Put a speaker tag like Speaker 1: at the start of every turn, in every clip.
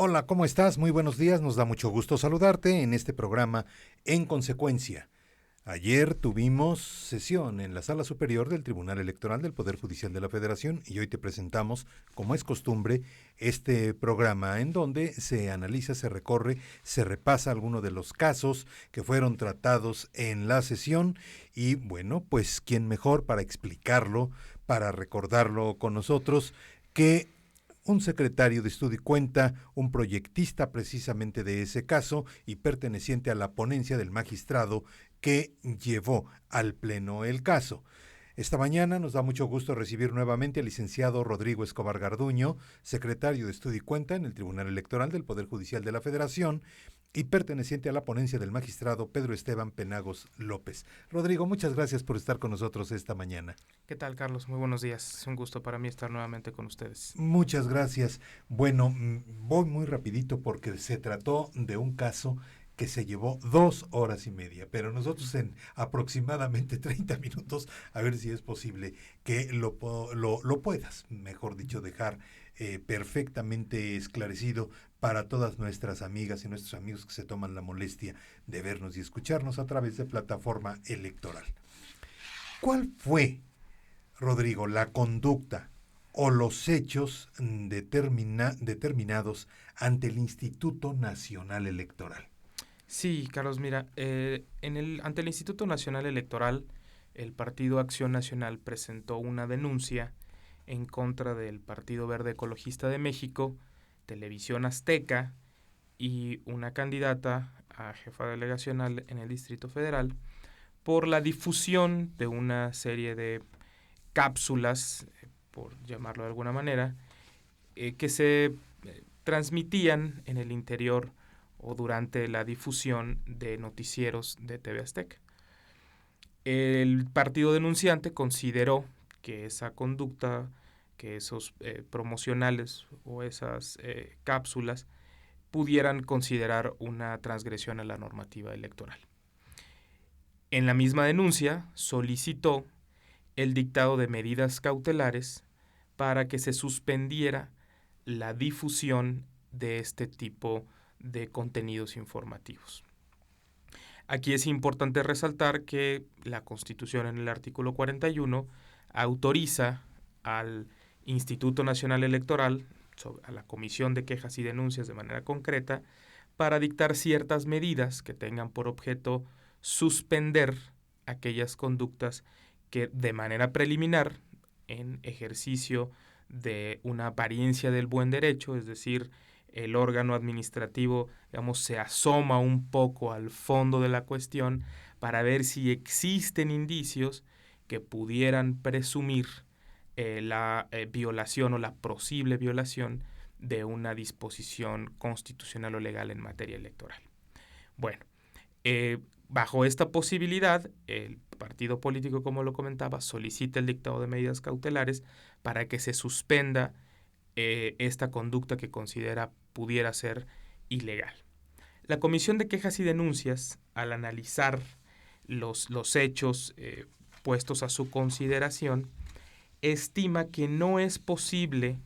Speaker 1: Hola, ¿cómo estás? Muy buenos días, nos da mucho gusto saludarte en este programa En Consecuencia. Ayer tuvimos sesión en la Sala Superior del Tribunal Electoral del Poder Judicial de la Federación y hoy te presentamos, como es costumbre, este programa en donde se analiza, se recorre, se repasa alguno de los casos que fueron tratados en la sesión y bueno, pues quién mejor para explicarlo, para recordarlo con nosotros que un secretario de estudio y cuenta, un proyectista precisamente de ese caso y perteneciente a la ponencia del magistrado que llevó al pleno el caso. Esta mañana nos da mucho gusto recibir nuevamente al licenciado Rodrigo Escobar Garduño, secretario de Estudio y Cuenta en el Tribunal Electoral del Poder Judicial de la Federación y perteneciente a la ponencia del magistrado Pedro Esteban Penagos López. Rodrigo, muchas gracias por estar con nosotros esta mañana.
Speaker 2: ¿Qué tal, Carlos? Muy buenos días. Es un gusto para mí estar nuevamente con ustedes.
Speaker 1: Muchas gracias. Bueno, voy muy rapidito porque se trató de un caso que se llevó 2 horas y media, pero nosotros en aproximadamente 30 minutos, a ver si es posible que lo puedas, mejor dicho, dejar perfectamente esclarecido para todas nuestras amigas y nuestros amigos que se toman la molestia de vernos y escucharnos a través de plataforma electoral. ¿Cuál fue, Rodrigo, la conducta o los hechos determinados ante el Instituto Nacional Electoral?
Speaker 2: Sí, Carlos, mira, ante el Instituto Nacional Electoral, el Partido Acción Nacional presentó una denuncia en contra del Partido Verde Ecologista de México, Televisión Azteca y una candidata a jefa delegacional en el Distrito Federal por la difusión de una serie de cápsulas, por llamarlo de alguna manera, que se transmitían en el interior o durante la difusión de noticieros de TV Azteca. El partido denunciante consideró que esa conducta, que esos promocionales o esas cápsulas pudieran considerar una transgresión a la normativa electoral. En la misma denuncia solicitó el dictado de medidas cautelares para que se suspendiera la difusión de este tipo de contenidos informativos. Aquí es importante resaltar que la Constitución en el artículo 41 autoriza al Instituto Nacional Electoral, a la Comisión de Quejas y Denuncias de manera concreta, para dictar ciertas medidas que tengan por objeto suspender aquellas conductas que de manera preliminar, en ejercicio de una apariencia del buen derecho, es decir, el órgano administrativo, digamos, se asoma un poco al fondo de la cuestión para ver si existen indicios que pudieran presumir la violación o la posible violación de una disposición constitucional o legal en materia electoral. Bueno, bajo esta posibilidad, el partido político, como lo comentaba, solicita el dictado de medidas cautelares para que se suspenda esta conducta que considera pudiera ser ilegal. La Comisión de Quejas y Denuncias, al analizar los hechos puestos a su consideración, estima que no es posible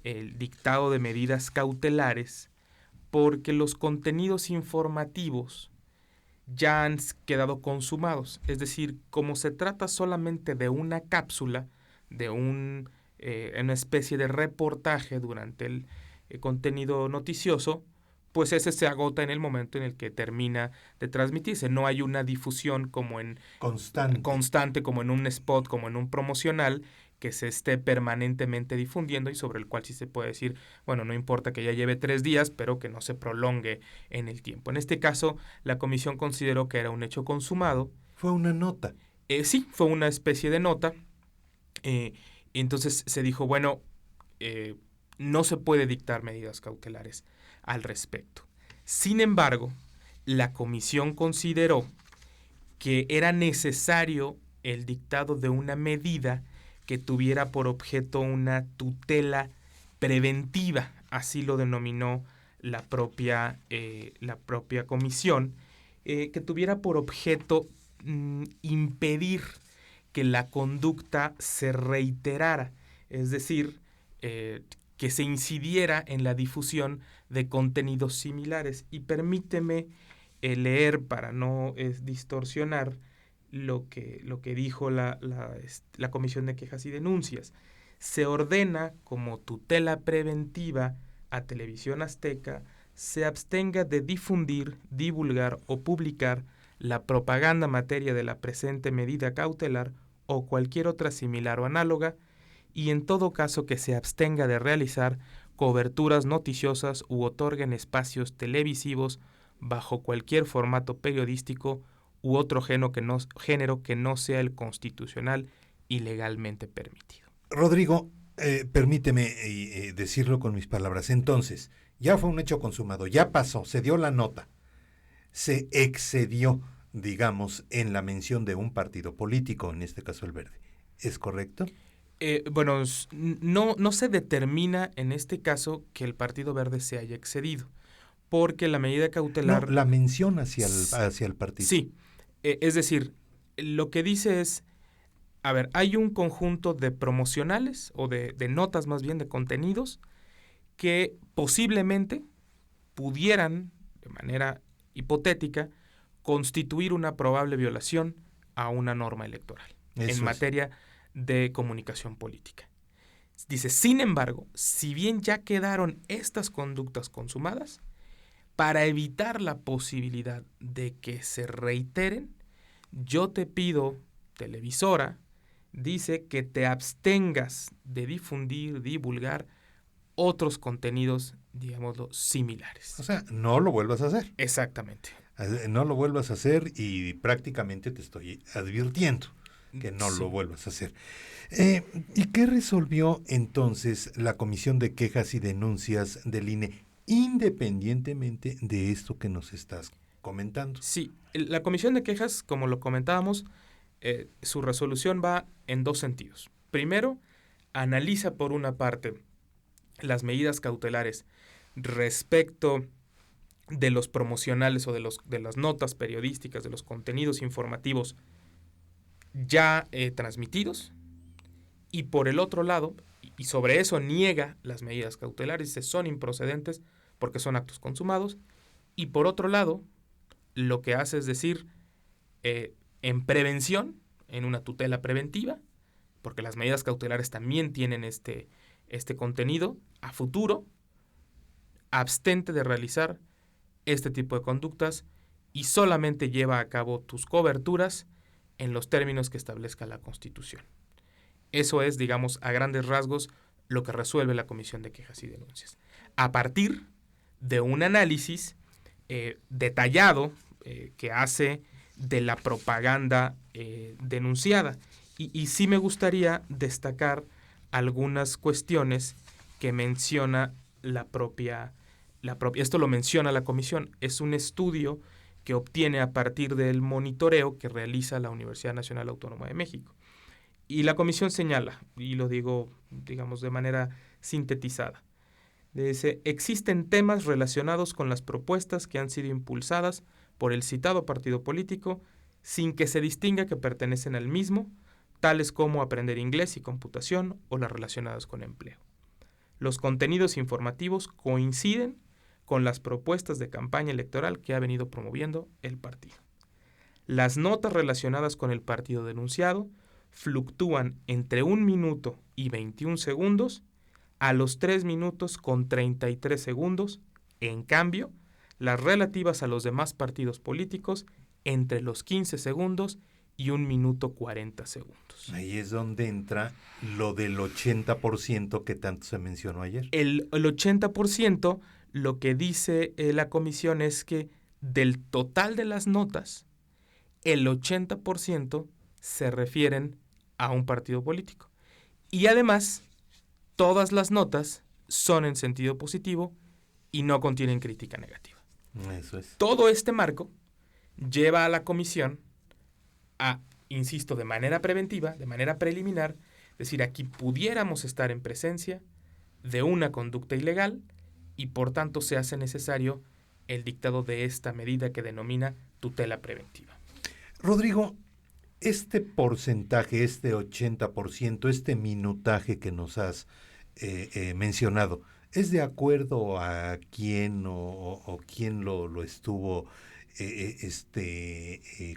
Speaker 2: el dictado de medidas cautelares porque los contenidos informativos ya han quedado consumados. Es decir, como se trata solamente de una cápsula, de una especie de reportaje durante el contenido noticioso, pues ese se agota en el momento en el que termina de transmitirse. No hay una difusión como en constante, como en un spot, como en un promocional, que se esté permanentemente difundiendo y sobre el cual sí se puede decir, bueno, no importa que ya lleve 3 días, pero que no se prolongue en el tiempo. En este caso, la comisión consideró que era un hecho consumado.
Speaker 1: Fue una nota.
Speaker 2: Sí, fue una especie de nota. Entonces se dijo, bueno, no se puede dictar medidas cautelares al respecto. Sin embargo, la comisión consideró que era necesario el dictado de una medida que tuviera por objeto una tutela preventiva, así lo denominó la propia comisión, que tuviera por objeto impedir que la conducta se reiterara, es decir, que se incidiera en la difusión de contenidos similares. Y permíteme leer para no distorsionar lo que dijo la Comisión de Quejas y Denuncias. Se ordena como tutela preventiva a Televisión Azteca se abstenga de difundir, divulgar o publicar la propaganda materia de la presente medida cautelar o cualquier otra similar o análoga, y en todo caso que se abstenga de realizar coberturas noticiosas u otorguen espacios televisivos bajo cualquier formato periodístico u otro género que no sea el constitucional y legalmente permitido.
Speaker 1: Rodrigo, permíteme decirlo con mis palabras. Entonces, ya fue un hecho consumado, ya pasó, se dio la nota, se excedió, digamos, en la mención de un partido político, en este caso el Verde. ¿Es correcto?
Speaker 2: Bueno, no se determina en este caso que el Partido Verde se haya excedido, porque la medida cautelar...
Speaker 1: No, la mención hacia el partido.
Speaker 2: Sí, es decir, lo que dice es, a ver, hay un conjunto de promocionales o de notas más bien de contenidos que posiblemente pudieran, de manera hipotética, constituir una probable violación a una norma electoral en materia de comunicación política. Dice, sin embargo, si bien ya quedaron estas conductas consumadas, para evitar la posibilidad de que se reiteren, yo te pido, televisora, dice que te abstengas de difundir, divulgar otros contenidos, digámoslo, similares.
Speaker 1: O sea, no lo vuelvas a hacer.
Speaker 2: Exactamente.
Speaker 1: No lo vuelvas a hacer y prácticamente te estoy advirtiendo que no lo vuelvas a hacer. ¿Y qué resolvió entonces la Comisión de Quejas y Denuncias del INE, independientemente de esto que nos estás comentando?
Speaker 2: Sí, la Comisión de Quejas, como lo comentábamos, su resolución va en dos sentidos. Primero, analiza por una parte las medidas cautelares respecto de los promocionales o de las notas periodísticas, de los contenidos informativos ya transmitidos, y por el otro lado, y sobre eso niega las medidas cautelares, dice son improcedentes porque son actos consumados, y por otro lado, lo que hace es decir, en prevención, en una tutela preventiva, porque las medidas cautelares también tienen este contenido, a futuro, abstente de realizar este tipo de conductas y solamente lleva a cabo tus coberturas en los términos que establezca la Constitución. Eso es, digamos, a grandes rasgos, lo que resuelve la Comisión de Quejas y Denuncias. A partir de un análisis detallado que hace de la propaganda denunciada. Y sí me gustaría destacar algunas cuestiones que menciona la propia, esto lo menciona la Comisión, es un estudio que obtiene a partir del monitoreo que realiza la Universidad Nacional Autónoma de México. Y la Comisión señala, y lo digo, digamos, de manera sintetizada, dice, existen temas relacionados con las propuestas que han sido impulsadas por el citado partido político sin que se distinga que pertenecen al mismo, tales como aprender inglés y computación o las relacionadas con empleo. Los contenidos informativos coinciden con las propuestas de campaña electoral que ha venido promoviendo el partido. Las notas relacionadas con el partido denunciado fluctúan entre 1 minuto y 21 segundos a los 3 minutos con 33 segundos. En cambio, las relativas a los demás partidos políticos entre los 15 segundos y 1 minuto 40 segundos.
Speaker 1: Ahí es donde entra lo del 80% que tanto se mencionó ayer.
Speaker 2: El 80%, lo que dice la comisión es que del total de las notas, el 80% se refieren a un partido político. Y además, todas las notas son en sentido positivo y no contienen crítica negativa.
Speaker 1: Eso es.
Speaker 2: Todo este marco lleva a la comisión a, insisto, de manera preventiva, de manera preliminar, es decir, aquí pudiéramos estar en presencia de una conducta ilegal y por tanto se hace necesario el dictado de esta medida que denomina tutela preventiva.
Speaker 1: Rodrigo, este porcentaje, este 80%, este minutaje que nos has mencionado. ¿Es de acuerdo a quién o quién lo estuvo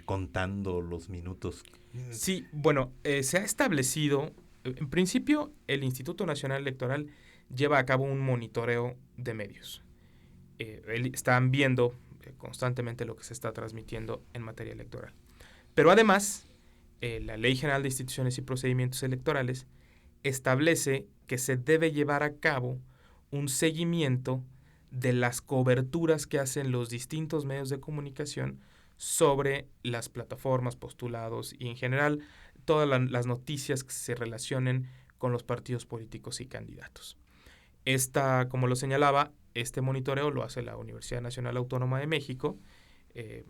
Speaker 1: contando los minutos?
Speaker 2: Sí, bueno, se ha establecido, en principio, el Instituto Nacional Electoral lleva a cabo un monitoreo de medios. Están viendo constantemente lo que se está transmitiendo en materia electoral. Pero además, la Ley General de Instituciones y Procedimientos Electorales establece que se debe llevar a cabo un seguimiento de las coberturas que hacen los distintos medios de comunicación sobre las plataformas, postulados y en general todas las noticias que se relacionen con los partidos políticos y candidatos. Como lo señalaba, este monitoreo lo hace la Universidad Nacional Autónoma de México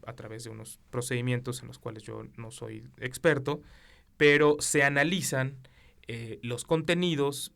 Speaker 2: a través de unos procedimientos en los cuales yo no soy experto, pero se analizan los contenidos,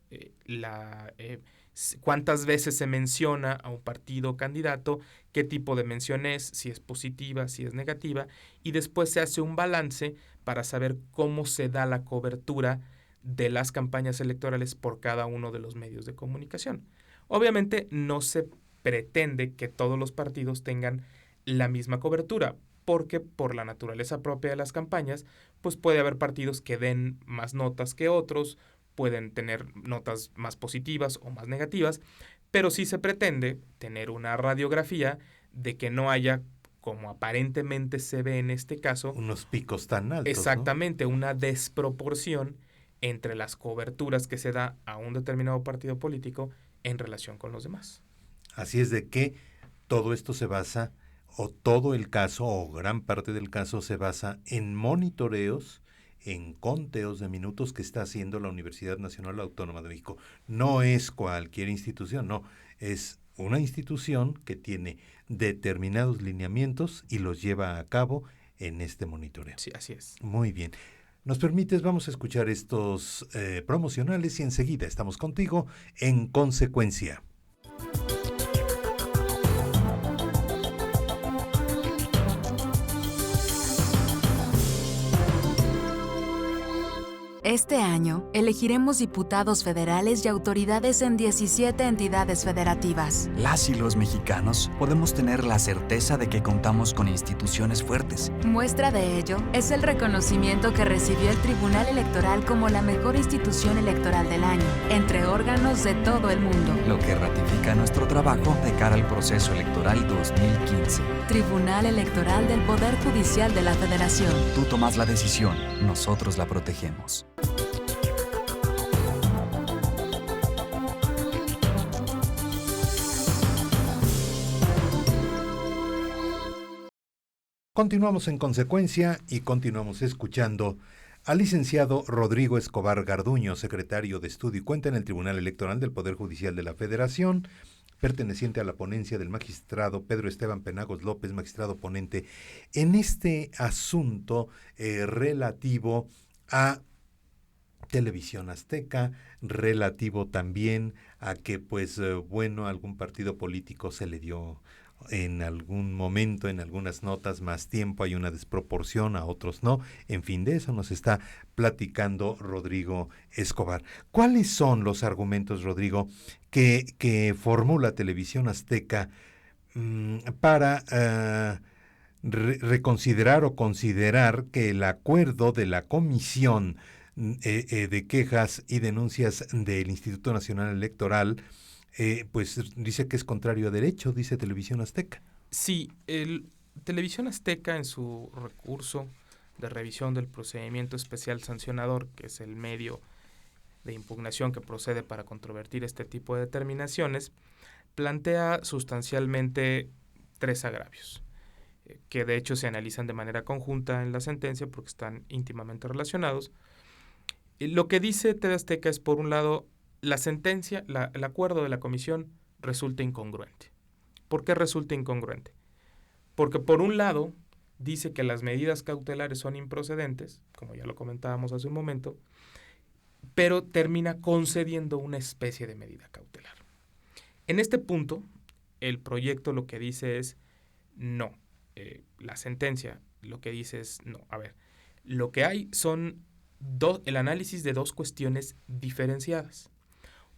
Speaker 2: cuántas veces se menciona a un partido candidato, qué tipo de mención es, si es positiva, si es negativa, y después se hace un balance para saber cómo se da la cobertura de las campañas electorales por cada uno de los medios de comunicación. Obviamente no se pretende que todos los partidos tengan la misma cobertura, porque por la naturaleza propia de las campañas, pues puede haber partidos que den más notas que otros, pueden tener notas más positivas o más negativas, pero sí se pretende tener una radiografía de que no haya, como aparentemente se ve en este caso,
Speaker 1: unos picos tan altos,
Speaker 2: exactamente, ¿no? Una desproporción entre las coberturas que se da a un determinado partido político en relación con los demás.
Speaker 1: Así es de que todo esto se basa, o todo el caso, o gran parte del caso se basa en monitoreos, en conteos de minutos que está haciendo la Universidad Nacional Autónoma de México. No es cualquier institución, no, es una institución que tiene determinados lineamientos y los lleva a cabo en este monitoreo.
Speaker 2: Sí, así es.
Speaker 1: Muy bien. ¿Nos permites? Vamos a escuchar estos promocionales y enseguida estamos contigo en Consecuencia.
Speaker 3: Este año, elegiremos diputados federales y autoridades en 17 entidades federativas.
Speaker 4: Las y los mexicanos podemos tener la certeza de que contamos con instituciones fuertes.
Speaker 3: Muestra de ello es el reconocimiento que recibió el Tribunal Electoral como la mejor institución electoral del año, entre órganos de todo el mundo.
Speaker 4: Lo que ratifica nuestro trabajo de cara al proceso electoral 2015.
Speaker 3: Tribunal Electoral del Poder Judicial de la Federación.
Speaker 4: Tú tomas la decisión, nosotros la protegemos.
Speaker 1: Continuamos en Consecuencia y continuamos escuchando al licenciado Rodrigo Escobar Garduño, secretario de Estudio y Cuenta en el Tribunal Electoral del Poder Judicial de la Federación, perteneciente a la ponencia del magistrado Pedro Esteban Penagos López, magistrado ponente, en este asunto relativo a Televisión Azteca, relativo también a que, algún partido político se le dio en algún momento, en algunas notas más tiempo, hay una desproporción, a otros no. En fin, de eso nos está platicando Rodrigo Escobar. ¿Cuáles son los argumentos, Rodrigo, que formula Televisión Azteca para reconsiderar o considerar que el acuerdo de la Comisión de Quejas y Denuncias del Instituto Nacional Electoral dice que es contrario a derecho, dice Televisión Azteca?
Speaker 2: Sí, Televisión Azteca en su recurso de revisión del procedimiento especial sancionador, que es el medio de impugnación que procede para controvertir este tipo de determinaciones, plantea sustancialmente 3 agravios, que de hecho se analizan de manera conjunta en la sentencia porque están íntimamente relacionados. Lo que dice TV Azteca es, por un lado, la sentencia, el acuerdo de la comisión resulta incongruente. ¿Por qué resulta incongruente? Porque por un lado dice que las medidas cautelares son improcedentes, como ya lo comentábamos hace un momento, pero termina concediendo una especie de medida cautelar. En este punto, el proyecto lo que dice es no. La sentencia lo que dice es no. A ver, lo que hay son el análisis de 2 cuestiones diferenciadas.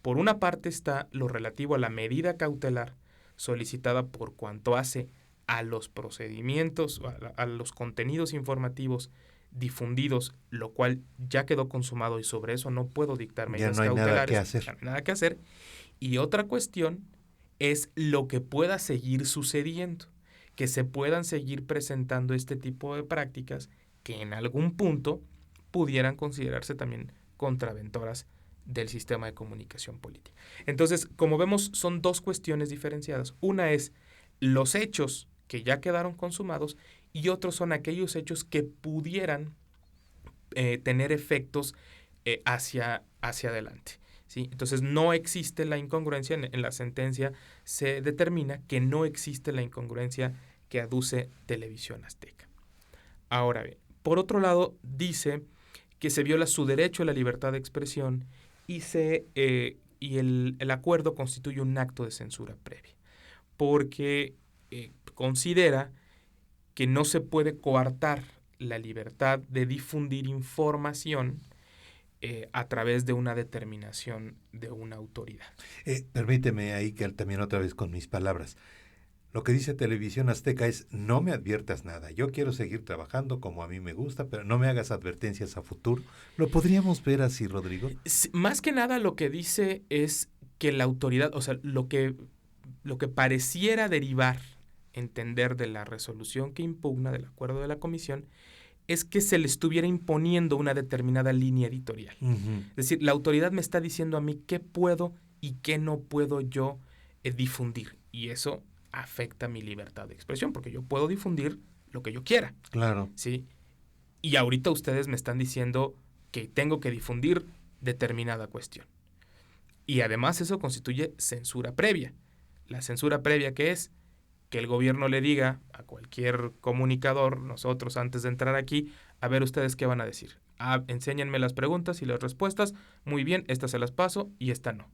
Speaker 2: Por una parte está lo relativo a la medida cautelar solicitada por cuanto hace a los procedimientos, a los contenidos informativos difundidos, lo cual ya quedó consumado y sobre eso no puedo dictar medidas
Speaker 1: ya no hay
Speaker 2: cautelares.
Speaker 1: nada que hacer.
Speaker 2: No hay nada que hacer. Y otra cuestión es lo que pueda seguir sucediendo, que se puedan seguir presentando este tipo de prácticas que en algún punto pudieran considerarse también contraventoras del sistema de comunicación política. Entonces, como vemos, son dos cuestiones diferenciadas. Una es los hechos que ya quedaron consumados y otros son aquellos hechos que pudieran tener efectos hacia adelante, ¿sí? Entonces, no existe la incongruencia. En la sentencia se determina que no existe la incongruencia que aduce Televisión Azteca. Ahora bien, por otro lado, dice que se viola su derecho a la libertad de expresión y el acuerdo constituye un acto de censura previa, porque considera que no se puede coartar la libertad de difundir información a través de una determinación de una autoridad.
Speaker 1: Permíteme ahí que también otra vez con mis palabras. Lo que dice Televisión Azteca es: no me adviertas nada, yo quiero seguir trabajando como a mí me gusta, pero no me hagas advertencias a futuro. ¿Lo podríamos ver así, Rodrigo?
Speaker 2: Más que nada lo que dice es que la autoridad, o sea, lo que pareciera derivar, entender de la resolución que impugna del acuerdo de la comisión, es que se le estuviera imponiendo una determinada línea editorial.
Speaker 1: Uh-huh.
Speaker 2: Es decir, la autoridad me está diciendo a mí qué puedo y qué no puedo yo difundir. Y eso afecta mi libertad de expresión, porque yo puedo difundir lo que yo quiera.
Speaker 1: Claro.
Speaker 2: ¿Sí? Y ahorita ustedes me están diciendo que tengo que difundir determinada cuestión. Y además eso constituye censura previa. La censura previa, ¿qué es? Que el gobierno le diga a cualquier comunicador, nosotros antes de entrar aquí, a ver ustedes qué van a decir. Enséñenme las preguntas y las respuestas. Muy bien, estas se las paso y esta no.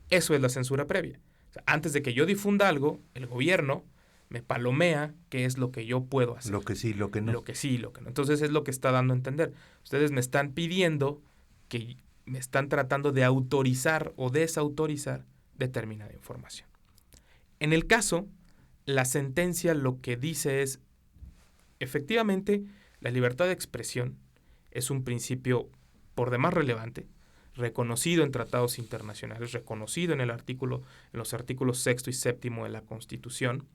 Speaker 2: Eso es la censura previa. O sea, antes de que yo difunda algo, el gobierno me palomea qué es lo que yo puedo hacer.
Speaker 1: Lo que sí, lo que no.
Speaker 2: Lo que sí, lo que no. Entonces es lo que está dando a entender. Ustedes me están pidiendo que me están tratando de autorizar o desautorizar determinada información. En el caso, la sentencia lo que dice es, efectivamente, la libertad de expresión es un principio por demás relevante, reconocido en tratados internacionales, reconocido en los artículos 6 y 7 de la Constitución,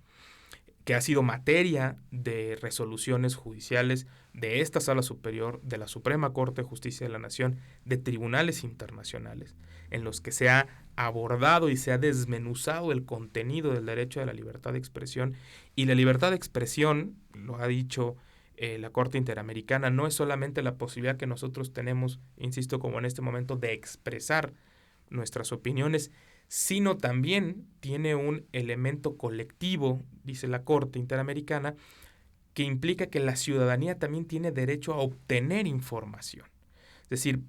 Speaker 2: que ha sido materia de resoluciones judiciales de esta Sala Superior, de la Suprema Corte de Justicia de la Nación, de tribunales internacionales, en los que se ha abordado y se ha desmenuzado el contenido del derecho a la libertad de expresión. Y la libertad de expresión, lo ha dicho la Corte Interamericana, no es solamente la posibilidad que nosotros tenemos, insisto, como en este momento, de expresar nuestras opiniones, sino también tiene un elemento colectivo, dice la Corte Interamericana, que implica que la ciudadanía también tiene derecho a obtener información. Es decir,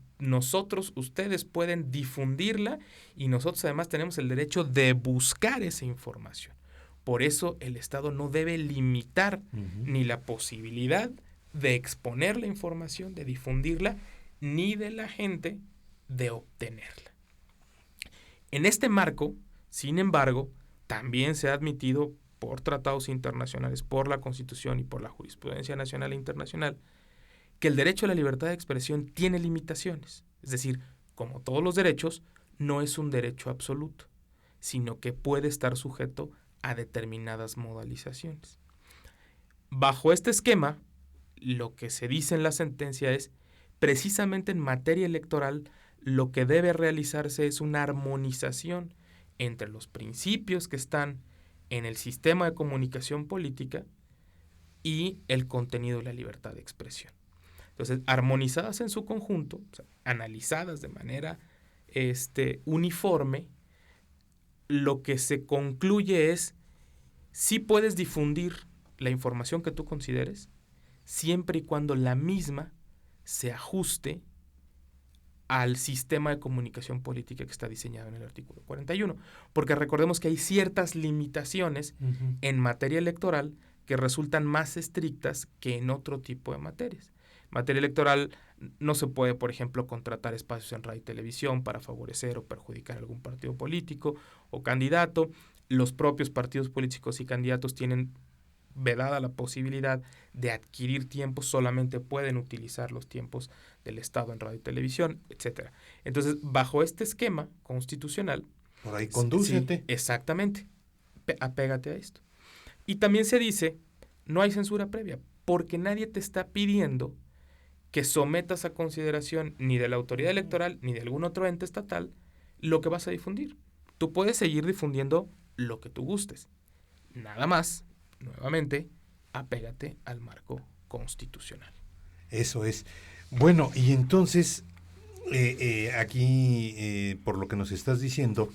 Speaker 2: ustedes pueden difundirla y nosotros además tenemos el derecho de buscar esa información. Por eso el Estado no debe limitar ni la posibilidad de exponer la información, de difundirla, ni de la gente de obtenerla. En este marco, sin embargo, también se ha admitido por tratados internacionales, por la Constitución y por la jurisprudencia nacional e internacional, que el derecho a la libertad de expresión tiene limitaciones. Es decir, como todos los derechos, no es un derecho absoluto, sino que puede estar sujeto a determinadas modalizaciones. Bajo este esquema, lo que se dice en la sentencia es, precisamente en materia electoral, lo que debe realizarse es una armonización entre los principios que están en el sistema de comunicación política y el contenido de la libertad de expresión. Entonces, armonizadas en su conjunto, o sea, analizadas de manera uniforme, lo que se concluye es, sí puedes difundir la información que tú consideres, siempre y cuando la misma se ajuste al sistema de comunicación política que está diseñado en el artículo 41. Porque recordemos que hay ciertas limitaciones en materia electoral que resultan más estrictas que en otro tipo de materias. materia electoral no se puede, por ejemplo, contratar espacios en radio y televisión para favorecer o perjudicar a algún partido político o candidato. Los propios partidos políticos y candidatos tienen vedada la posibilidad de adquirir tiempos, solamente pueden utilizar los tiempos del Estado en radio y televisión, etcétera. Entonces, bajo este esquema constitucional...
Speaker 1: Por ahí condúcete.
Speaker 2: Sí, exactamente. Apégate a esto. Y también se dice, no hay censura previa, porque nadie te está pidiendo que sometas a consideración ni de la autoridad electoral ni de algún otro ente estatal lo que vas a difundir. Tú puedes seguir difundiendo lo que tú gustes. Nada más, nuevamente, apégate al marco constitucional.
Speaker 1: Eso es. Bueno, y entonces, aquí, por lo que nos estás diciendo,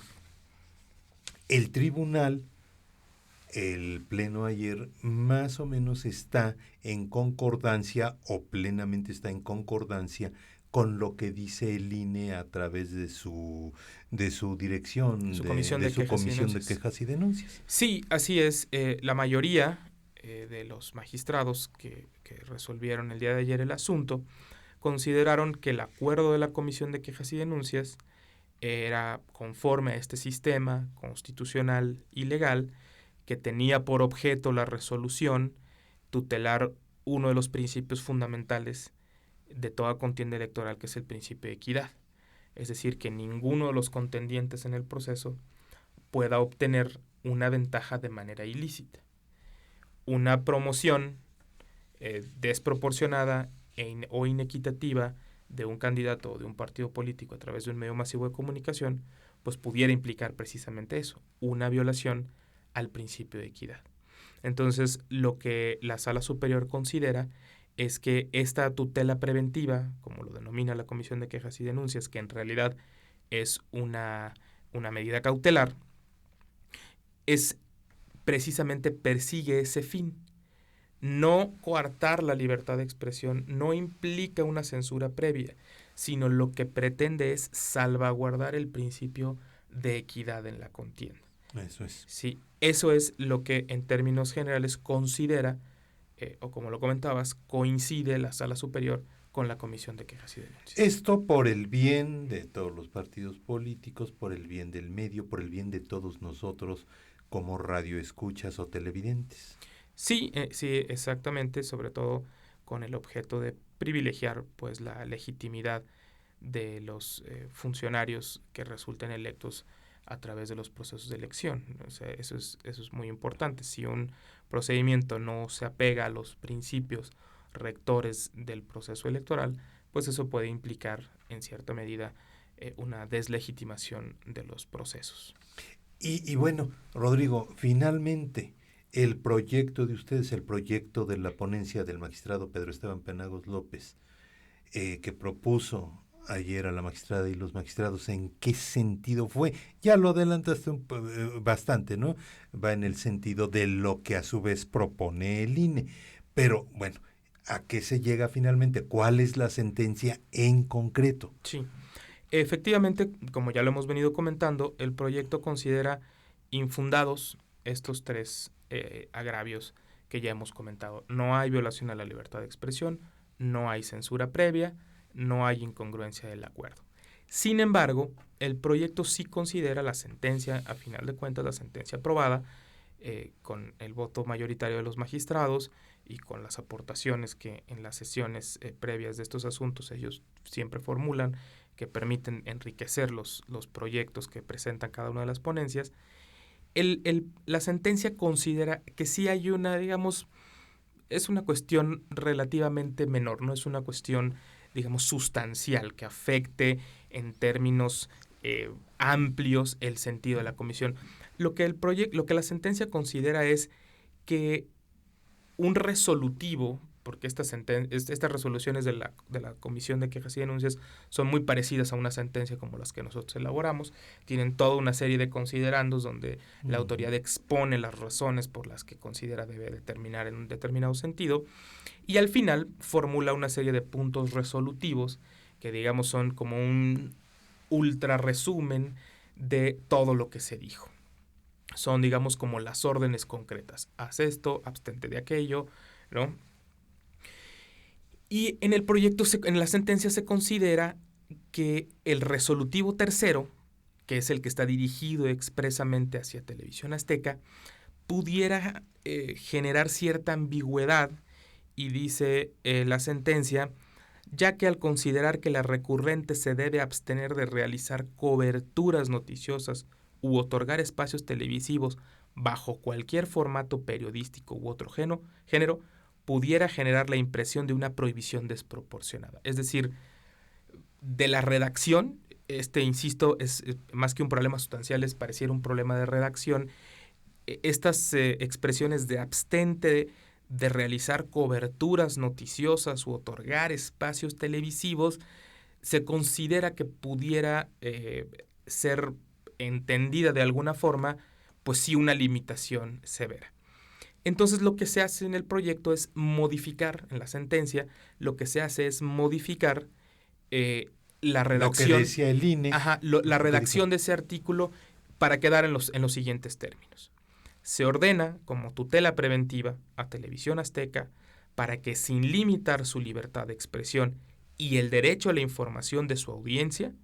Speaker 1: el tribunal, el pleno ayer, más o menos está en concordancia o plenamente está en concordancia con lo que dice el INE a través de su dirección,
Speaker 2: su comisión de
Speaker 1: quejas y denuncias.
Speaker 2: Sí, así es. La mayoría de los magistrados que resolvieron el día de ayer el asunto consideraron que el acuerdo de la comisión de quejas y denuncias era conforme a este sistema constitucional y legal que tenía por objeto la resolución tutelar uno de los principios fundamentales de toda contienda electoral, que es el principio de equidad. Es decir, que ninguno de los contendientes en el proceso pueda obtener una ventaja de manera ilícita. Una promoción desproporcionada o inequitativa de un candidato o de un partido político a través de un medio masivo de comunicación, pues pudiera implicar precisamente eso, una violación al principio de equidad. Entonces, lo que la Sala Superior considera es que esta tutela preventiva, como lo denomina la Comisión de Quejas y Denuncias, que en realidad es una medida cautelar, es precisamente persigue ese fin. No coartar la libertad de expresión no implica una censura previa, sino lo que pretende es salvaguardar el principio de equidad en la contienda.
Speaker 1: Eso es.
Speaker 2: Sí, eso es lo que en términos generales considera, o como lo comentabas, coincide la Sala Superior con la Comisión de Quejas y Denuncias.
Speaker 1: Esto por el bien de todos los partidos políticos, por el bien del medio, por el bien de todos nosotros como radioescuchas o televidentes.
Speaker 2: Sí, sí, exactamente, sobre todo con el objeto de privilegiar pues la legitimidad de los funcionarios que resulten electos a través de los procesos de elección. O sea, eso es muy importante. Si un procedimiento no se apega a los principios rectores del proceso electoral, pues eso puede implicar en cierta medida una deslegitimación de los procesos.
Speaker 1: Y bueno, Rodrigo, finalmente el proyecto de ustedes, el proyecto de la ponencia del magistrado Pedro Esteban Penagos López, que propuso ayer a la magistrada y los magistrados, ¿en qué sentido fue? Ya lo adelantaste bastante, ¿no? Va en el sentido de lo que a su vez propone el INE. Pero bueno, ¿a qué se llega finalmente? ¿Cuál es la sentencia en concreto?
Speaker 2: Sí, efectivamente, como ya lo hemos venido comentando, el proyecto considera infundados estos tres agravios que ya hemos comentado. No hay violación a la libertad de expresión, no hay censura previa, no hay incongruencia del acuerdo. Sin embargo, el proyecto sí considera la sentencia, a final de cuentas, la sentencia aprobada, con el voto mayoritario de los magistrados y con las aportaciones que en las sesiones previas de estos asuntos ellos siempre formulan, que permiten enriquecer los proyectos que presentan cada una de las ponencias. La sentencia considera que sí hay una, digamos, es una cuestión relativamente menor, no es una cuestión, digamos, sustancial que afecte en términos amplios el sentido de la comisión. Lo que la sentencia considera es que un resolutivo, porque estas resoluciones de la Comisión de Quejas y Denuncias son muy parecidas a una sentencia como las que nosotros elaboramos, tienen toda una serie de considerandos donde la autoridad expone las razones por las que considera debe determinar en un determinado sentido, y al final formula una serie de puntos resolutivos que, digamos, son como un ultra resumen de todo lo que se dijo. Son, digamos, como las órdenes concretas. Haz esto, abstente de aquello, ¿no? Y en el proyecto, en la sentencia se considera que el resolutivo tercero, que es el que está dirigido expresamente hacia Televisión Azteca, pudiera generar cierta ambigüedad, y dice la sentencia, ya que al considerar que la recurrente se debe abstener de realizar coberturas noticiosas u otorgar espacios televisivos bajo cualquier formato periodístico u otro género, pudiera generar la impresión de una prohibición desproporcionada. Es decir, de la redacción, insisto, es más que un problema sustancial, pareciera un problema de redacción. Estas expresiones de abstente de realizar coberturas noticiosas u otorgar espacios televisivos, se considera que pudiera ser entendida de alguna forma, pues sí, una limitación severa. Entonces lo que se hace en el proyecto es modificar, en la sentencia, lo que se hace es modificar la redacción.
Speaker 1: Lo que decía el INE.
Speaker 2: La redacción de ese artículo para quedar en los siguientes términos. Se ordena como tutela preventiva a Televisión Azteca para que, sin limitar su libertad de expresión y el derecho a la información de su audiencia,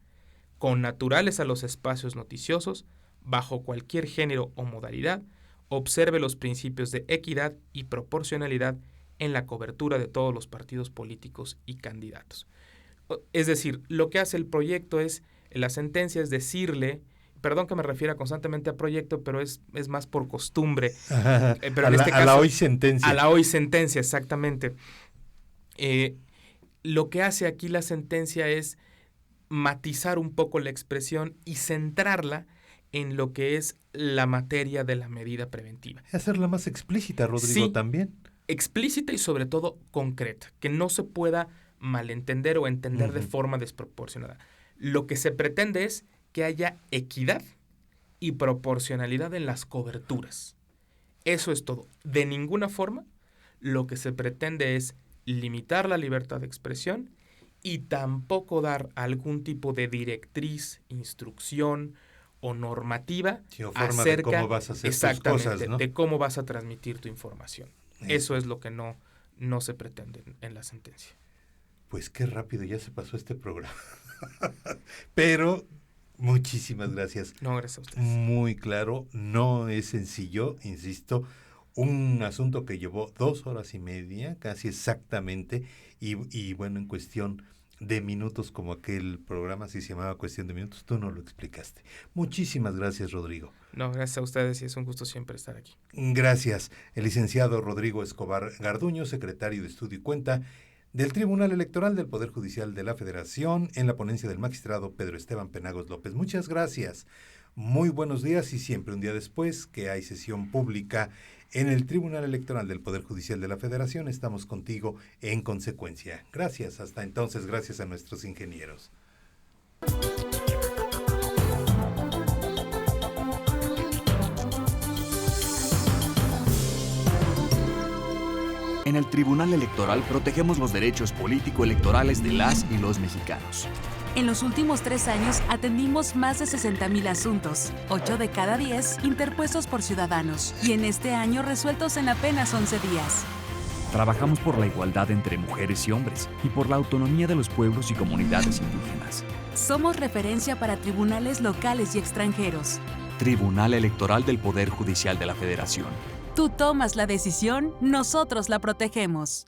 Speaker 2: connaturales a los espacios noticiosos, bajo cualquier género o modalidad, observe los principios de equidad y proporcionalidad en la cobertura de todos los partidos políticos y candidatos. Es decir, lo que hace el proyecto la sentencia es decirle, perdón que me refiera constantemente a proyecto, pero es más por costumbre. Pero
Speaker 1: a la hoy sentencia.
Speaker 2: A la hoy sentencia, exactamente. Lo que hace aquí la sentencia es matizar un poco la expresión y centrarla en lo que es la materia de la medida preventiva.
Speaker 1: Hacerla más explícita, Rodrigo,
Speaker 2: sí,
Speaker 1: también.
Speaker 2: Explícita y sobre todo concreta, que no se pueda malentender o entender de forma desproporcionada. Lo que se pretende es que haya equidad y proporcionalidad en las coberturas. Eso es todo. De ninguna forma lo que se pretende es limitar la libertad de expresión y tampoco dar algún tipo de directriz, instrucción o normativa
Speaker 1: acerca de cómo vas a hacer tus cosas, ¿no?
Speaker 2: De cómo vas a transmitir tu información. Eso es lo que no se pretende en la sentencia.
Speaker 1: Pues qué rápido ya se pasó este programa. Pero muchísimas gracias.
Speaker 2: No, gracias a ustedes.
Speaker 1: Muy claro, no es sencillo, insisto, un asunto que llevó 2 horas y media, casi exactamente, y bueno, en cuestión de minutos, como aquel programa, si se llamaba Cuestión de Minutos, tú no lo explicaste. Muchísimas gracias, Rodrigo.
Speaker 2: No, gracias a ustedes y es un gusto siempre estar aquí.
Speaker 1: Gracias. El licenciado Rodrigo Escobar Garduño, secretario de Estudio y Cuenta del Tribunal Electoral del Poder Judicial de la Federación, en la ponencia del magistrado Pedro Esteban Penagos López. Muchas gracias. Muy buenos días, y siempre un día después que hay sesión pública en el Tribunal Electoral del Poder Judicial de la Federación, estamos contigo en consecuencia. Gracias, hasta entonces, gracias a nuestros ingenieros.
Speaker 4: En el Tribunal Electoral protegemos los derechos político-electorales de las y los mexicanos.
Speaker 3: En los últimos 3 años atendimos más de 60,000 asuntos, 8 de cada 10 interpuestos por ciudadanos, y en este año resueltos en apenas 11 días.
Speaker 4: Trabajamos por la igualdad entre mujeres y hombres y por la autonomía de los pueblos y comunidades indígenas.
Speaker 3: Somos referencia para tribunales locales y extranjeros.
Speaker 4: Tribunal Electoral del Poder Judicial de la Federación.
Speaker 3: Tú tomas la decisión, nosotros la protegemos.